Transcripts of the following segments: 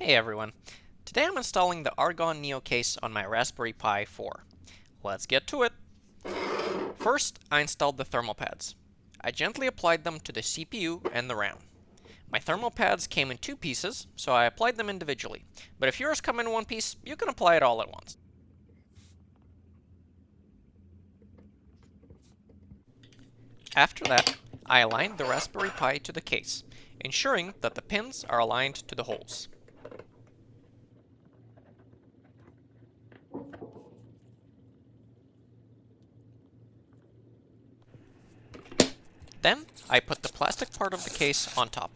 Hey everyone! Today I'm installing the Argon Neo case on my Raspberry Pi 4. Let's get to it! First, I installed the thermal pads. I gently applied them to the CPU and the RAM. My thermal pads came in two pieces, so I applied them individually, but if yours come in one piece, you can apply it all at once. After that, I aligned the Raspberry Pi to the case, ensuring that the pins are aligned to the holes. Then, I put the plastic part of the case on top.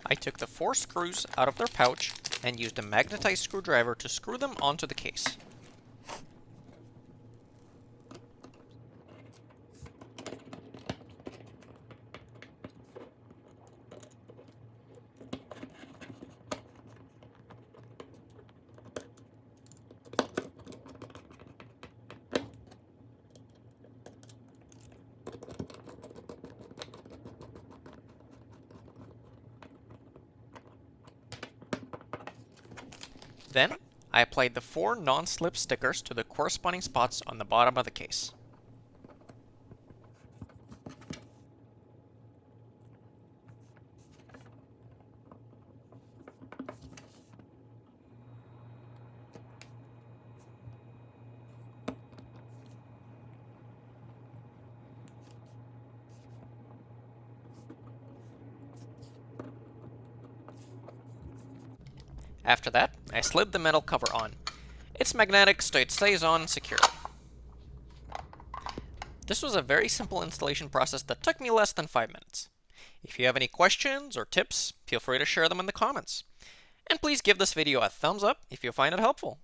I took the 4 screws out of their pouch and used a magnetized screwdriver to screw them onto the case. Then, I applied the 4 non-slip stickers to the corresponding spots on the bottom of the case. After that, I slid the metal cover on. It's magnetic, so it stays on securely. This was a very simple installation process that took me less than 5 minutes. If you have any questions or tips, feel free to share them in the comments. And please give this video a thumbs up if you find it helpful.